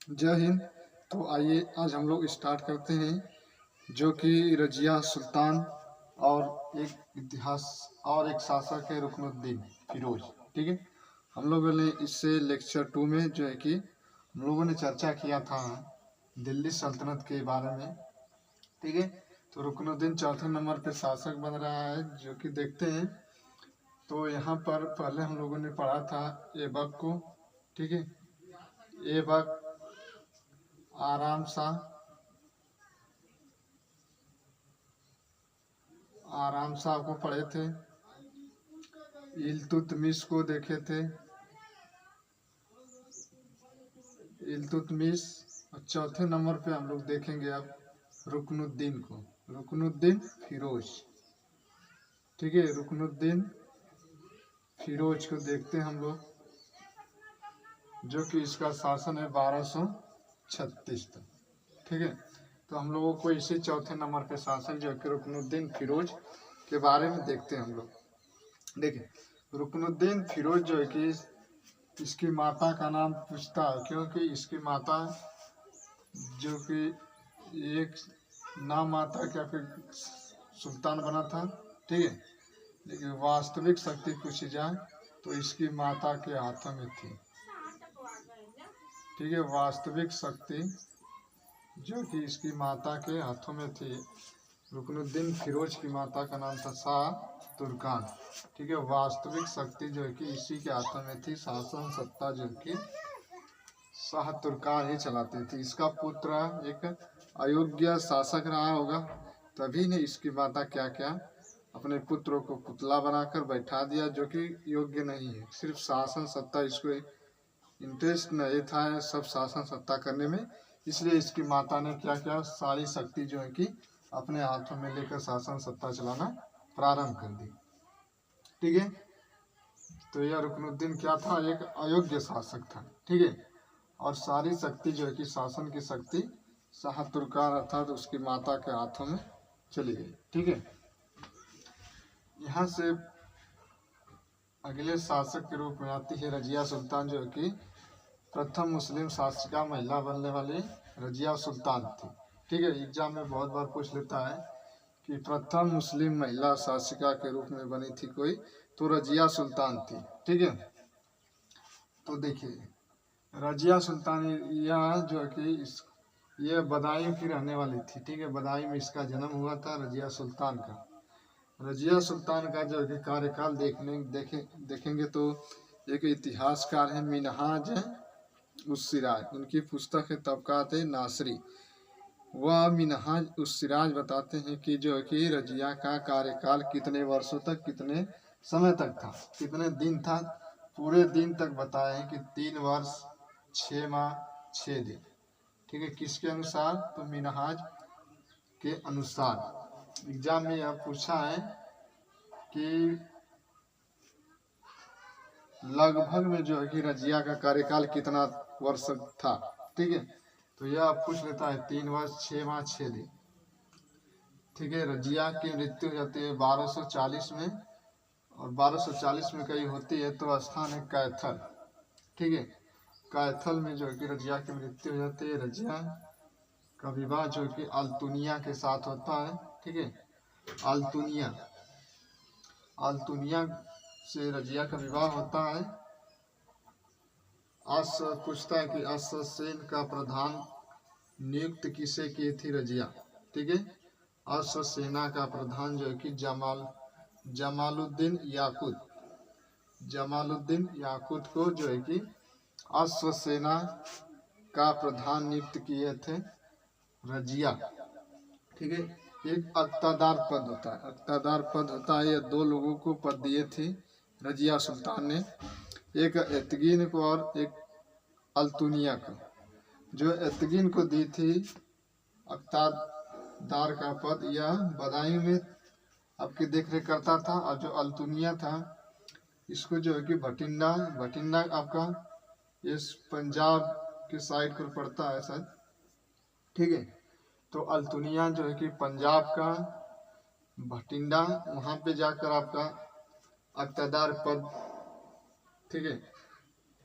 जय हिंद। तो आइए आज हम लोग स्टार्ट करते हैं, जो कि रजिया सुल्तान और एक इतिहास और एक शासक है रुकनुद्दीन फिरोज। ठीक है, हम लोगों ने इससे लेक्चर 2 में जो है कि हम लोगों ने चर्चा किया था दिल्ली सल्तनत के बारे में। ठीक है, तो रुकनुद्दीन चौथे नंबर पे शासक बन रहा है, जो कि देखते हैं। तो यहाँ पर पहले हम लोगों ने पढ़ा था ऐबक को। ठीक है, ऐबक, आराम शाह को पढ़े थे, इल्तुतमिश को देखे थे, इल्तुतमिश। और चौथे नंबर पे हम लोग देखेंगे अब रुकनुद्दीन को, रुकनुद्दीन फिरोज। ठीक है, रुकनुद्दीन फिरोज को देखते हैं हम लोग, जो कि इसका शासन है 1236 तक। ठीक है, तो हम लोगों को इसी चौथे नंबर पे शासक जो कि रुकनुद्दीन फिरोज के बारे में देखते हैं हम लोग। देखिए, रुकनुद्दीन फिरोज जो है कि इसकी माता का नाम पूछता है, क्योंकि इसकी माता जो कि एक नाम माता क्या फिर सुल्तान बना था। ठीक है, लेकिन वास्तविक शक्ति पूछी जाए तो इसकी माता के हाथों में थी। ठीक है, वास्तविक शक्ति जो कि इसकी माता के हाथों में थी। रुकनुद्दीन फिरोज की माता का नाम था शाह तुर्कान। ठीक है, वास्तविक शक्ति जो है कि इसी के हाथों में थी। शासन सत्ता जो कि शाह तुर्कान ही चलाती थी। इसका पुत्र एक अयोग्य शासक रहा होगा, तभी ने इसकी माता क्या क्या अपने पुत्रों को पुतला बनाकर बैठा दिया, जो कि योग्य नहीं है। सिर्फ शासन सत्ता, इसको इंटरेस्ट नहीं था सब शासन सत्ता करने में, इसलिए इसकी माता ने क्या क्या सारी शक्ति जो है कि अपने हाथों में लेकर शासन सत्ता चलाना प्रारंभ कर दी। ठीक है, तो यह रुकनुद्दीन क्या था, एक अयोग्य शासक था। ठीक है, और सारी शक्ति जो है कि शासन की शक्ति शाह तुर्कान अर्थात उसकी माता के हाथों में चली गई। ठीक है, यहाँ से अगले शासक के रूप में आती है रजिया सुल्तान, जो कि प्रथम मुस्लिम शासिका महिला बनने वाली रजिया सुल्तान थी। ठीक है, एग्जाम में बहुत बार पूछ लेता है कि प्रथम मुस्लिम महिला शासिका के रूप में बनी थी कोई, तो रजिया सुल्तान थी। ठीक है, तो देखिए रजिया सुल्तान यह जो है कि ये बदायूं की रहने वाली थी। ठीक है, बदायूं में इसका जन्म हुआ था रजिया सुल्तान का। रजिया सुल्तान का जो है कार्यकाल देखेंगे तो एक इतिहासकार है मिनहाज उस सिराज, उनकी पुस्तक है तबकात नासरी। वह मिनहाज उस सिराज बताते हैं कि जो है कि रजिया का कार्यकाल कितने वर्षों तक, कितने समय तक था, कितने दिन था। पूरे दिन तक बताए हैं कि 3 वर्ष 6 माह 6 दिन। ठीक है, किसके अनुसार, तो मिनहाज के अनुसार। एग्जाम में यह पूछा है कि लगभग में जो है कि रजिया का कार्यकाल कितना वर्ष था। ठीक है, तो यह पूछ लेता है 3 वर्ष 6 माह 6 दिन। ठीक है, रजिया की मृत्यु हो जाती है 1240 में, और 1240 में कहीं होती है तो स्थान है कैथल। ठीक है, कैथल में जो है कि रजिया की मृत्यु हो जाती है। रजिया का विवाह जो कि अल्तुनिया के साथ होता है। ठीक है, अल्तुनिया अल्तुनिया से रजिया का विवाह होता है। पूछता है कि अश्वसेन का प्रधान नियुक्त किसे की थी रजिया। ठीक है, अश्वसेना का प्रधान जो है कि जमालुद्दीन याकूत को जो है कि अश्वसेना का प्रधान नियुक्त किए थे रजिया। ठीक है, एक अक्तादार पद होता है, अक्तादार पद होता है। ये 2 लोगों को पद दिए थी रजिया सुल्तान ने, एक एतगीन को और एक अल्तुनिया को। जो एतगीन को दी थी अक्तादार का पद, यह बदायूं में आपकी देखरेख करता था, और जो अल्तुनिया था इसको जो है कि भटिंडा आपका इस पंजाब के साइड पर पड़ता है शायद। ठीक है, तो अल्तुनिया जो है कि पंजाब का भटिंडा, वहाँ पे जाकर आपका अक्तादार पद। ठीक है,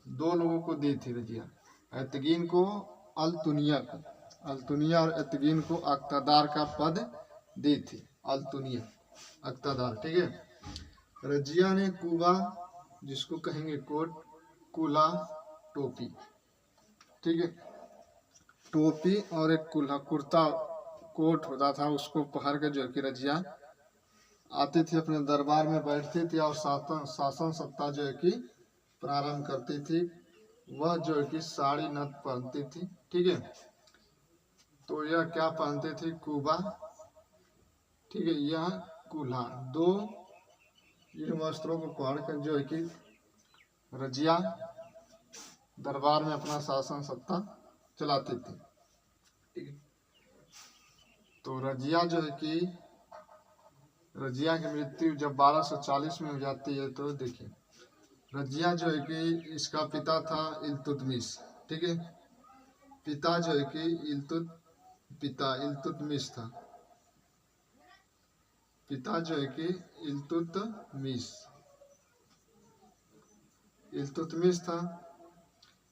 2 लोगों को दी थी रजिया, एतगीन को अल्तुनिया और एतगीन को अक्तादार का पद दी थी। अल्तुनिया अक्तादार, ठीक है। रजिया ने कुबा, जिसको कहेंगे कोट, कुला टोपी, ठीक है, टोपी और एक कुल्हा कुर्ता कोट होता था, उसको पहन के जो है कि रजिया आती थी, अपने दरबार में बैठती थी और शासन सत्ता जो है कि प्रारंभ करती थी। वह जो है कि साड़ी नथ पहनती थी, ठीक है। तो यह क्या पहनती थी? कुबा, ठीक है, यह कुल्हा, दो इन वस्त्रों को पहन कर जो है कि रजिया दरबार में अपना शासन सत्ता चलाती थी, ठीक है। तो रजिया जो है कि रजिया की मृत्यु जब 1240 में हो जाती है, तो देखिए रजिया जो है कि इसका पिता था इल्तुतमिश, ठीक है, पिता जो है कि इल्तुतमिश था, पिता जो है कि इल्तुतमिश था।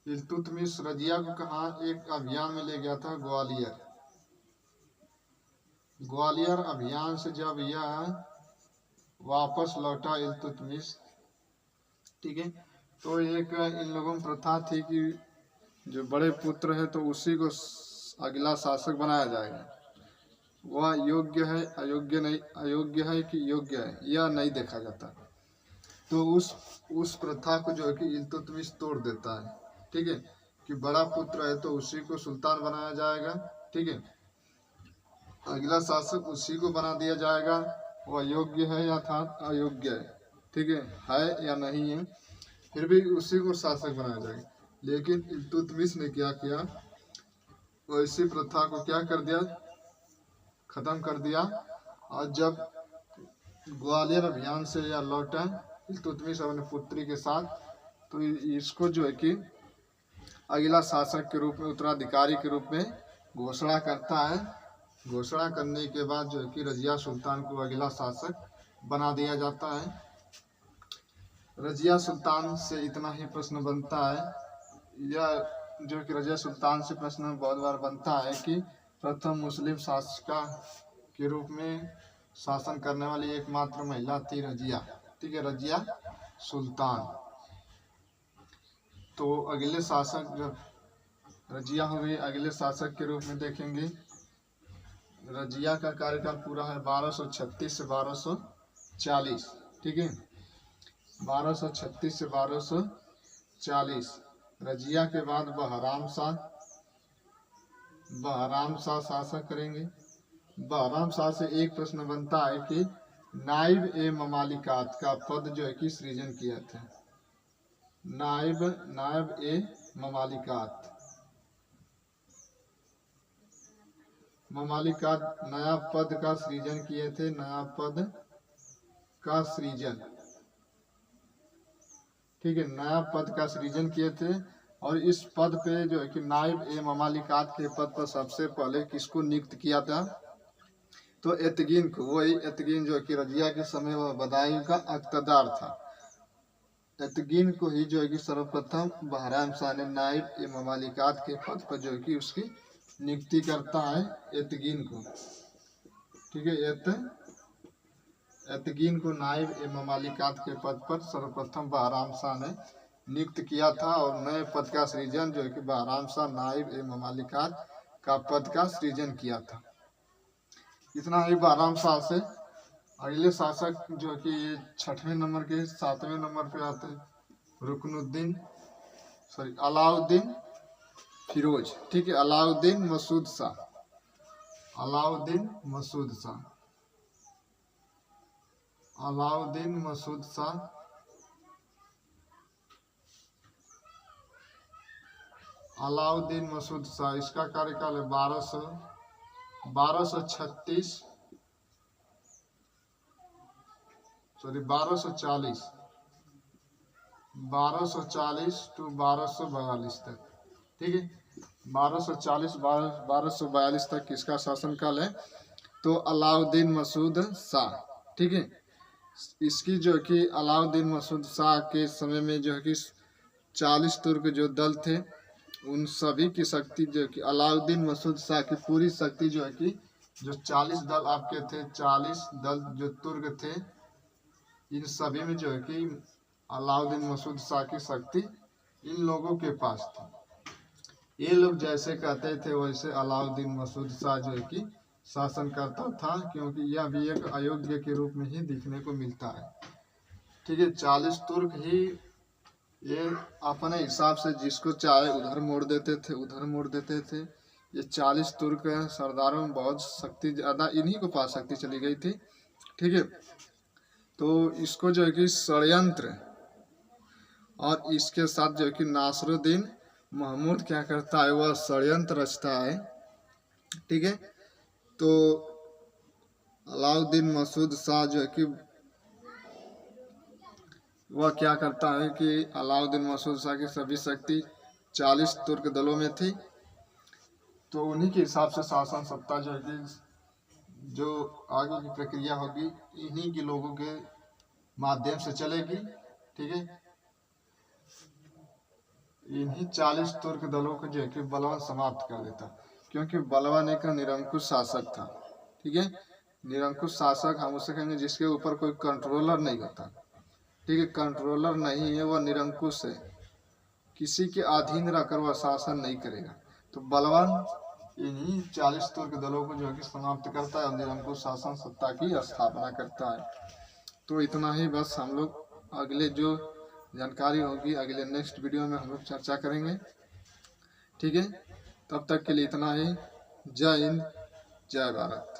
इल्तुतमिश रजिया को कहाँ एक अभियान में ले गया था, ग्वालियर अभियान से जब यह वापस लौटा इल्तुतमिश, ठीक है, तो एक इन लोगों में प्रथा थी कि जो बड़े पुत्र है तो उसी को अगला शासक बनाया जाएगा। वह योग्य है अयोग्य नहीं, अयोग्य है कि योग्य है, यह नहीं देखा जाता। तो उस प्रथा को जो है कि इल्तुतमिश तोड़ देता है, ठीक है, कि बड़ा पुत्र है तो उसी को सुल्तान बनाया जाएगा, ठीक है, अगला शासक उसी को बना दिया जाएगा। वह योग्य है या था अयोग्य है, ठीक है या नहीं है, फिर भी उसी को शासक बनाया जाएगा। लेकिन इल्तुतमिश ने क्या किया, वैसी प्रथा को क्या कर दिया, खत्म कर दिया। और जब ग्वालियर अभियान से या लौटा इल्तुतमिश अपने पुत्री के साथ, तो इसको जो है कि अगला शासक के रूप में, उत्तराधिकारी के रूप में घोषणा करता है। घोषणा करने के बाद जो है कि रजिया सुल्तान को अगला शासक बना दिया जाता है। रजिया सुल्तान से इतना ही प्रश्न बनता है, यह जो कि रजिया सुल्तान से प्रश्न बहुत बार बनता है कि प्रथम मुस्लिम शासिका के रूप में शासन करने वाली एकमात्र महिला थी रजिया, ठीक है, रजिया सुल्तान। तो अगले शासक जब रजिया हो गई, अगले शासक के रूप में देखेंगे रजिया का कार्यकाल पूरा है 1236 से 1240, ठीक है, 1236 से 1240। रजिया के बाद बहराम शाह शासक करेंगे। बहराम शाह से एक प्रश्न बनता है कि नाइब ए ममालिकात का पद जो है कि सृजन किया था। नाइब ए ममालिकात नया पद का सृजन किए थे, नया पद का सृजन, ठीक है, नया पद का सृजन किए थे। और इस पद पे जो है कि नाइब ए ममालिकात के पद पर सबसे पहले किसको नियुक्त किया था, तो एतगीन को। वही एतगीन जो है कि रजिया के समय वह बदायूं का अक्तदार था। एतगीन को ही जो है कि सर्वप्रथम बहराम शाह ने नाइब ए ममालिकात के पद पर जो है कि उसकी नियुक्ति करता है, एतगीन को, ठीक है, एतगीन को नाइब ए ममालिकात के पद पर सर्वप्रथम बहराम शाह ने नियुक्त किया था। और नए पद का सृजन जो है कि बहराम शाह नाइब ए ममालिकात का पद का सृजन किया था। इतना ही बहराम शाह से। अगले शासक जो कि 6वें नंबर के 7वें नंबर पे आते हैं अलाउद्दीन फिरोज, ठीक है, अलाउद्दीन मसूद शाह। अलाउद्दीन मसूद शाह, इसका कार्यकाल है 1240 टू 1242 तक, ठीक है, 1242 तक किसका शासनकाल है, तो अलाउद्दीन मसूद शाह, ठीक है। इसकी जो कि अलाउद्दीन मसूद शाह के समय में जो है कि 40 तुर्क जो दल थे उन सभी की शक्ति जो कि अलाउद्दीन मसूद शाह की पूरी शक्ति जो है कि जो 40 दल आपके थे, 40 दल जो तुर्क थे, इन सभी में जो है कि अलाउद्दीन मसूद शाह की शक्ति इन लोगों के पास थी। ये लोग जैसे कहते थे वैसे अलाउद्दीन मसूद शाह जो है कि शासन करता था, क्योंकि यह भी एक अयोग्य के रूप में ही दिखने को मिलता है। ठीक है, 40 तुर्क ही ये अपने हिसाब से जिसको चाहे उधर मोड़ देते थे, उधर मोड़ देते थे। ये 40 तुर्क सरदारों में बहुत शक्ति ज़्यादा इन्हीं को पास शक्ति चली गई थी। ठीक है, तो इसको जो है कि षड्यंत्र और इसके साथ जो है कि नासरुद्दीन महमूद क्या करता है, वह षड्यंत्र रचता है। ठीक है, तो अलाउद्दीन मसूद शाह जो है कि वह क्या करता है कि अलाउद्दीन मसूद शाह की सभी शक्ति 40 तुर्क दलों में थी, तो उन्हीं के हिसाब से शासन सत्ता जो है कि जो आगे की प्रक्रिया होगी इन्हीं के लोगों के माध्यम से चलेगी। ठीक है, इन्हीं 40 तुर्क दलों को जो है कि बलवान समाप्त कर देता, क्योंकि बलवान एक निरंकुश शासक था। ठीक है, निरंकुश शासक हम उसे कहेंगे जिसके ऊपर कोई कंट्रोलर नहीं होता। ठीक है, कंट्रोलर नहीं है, वह निरंकुश है, किसी के अधीन रहकर वह शासन नहीं करेगा। तो बलवान इन्हीं 40 तुर्क दलों को जो है कि समाप्त करता है और निरंकुश शासन सत्ता की स्थापना करता है। तो इतना ही बस, हम लोग अगले जो जानकारी होगी अगले नेक्स्ट वीडियो में हम लोग चर्चा करेंगे। ठीक है, तब तक के लिए इतना ही। जय हिंद, जय भारत।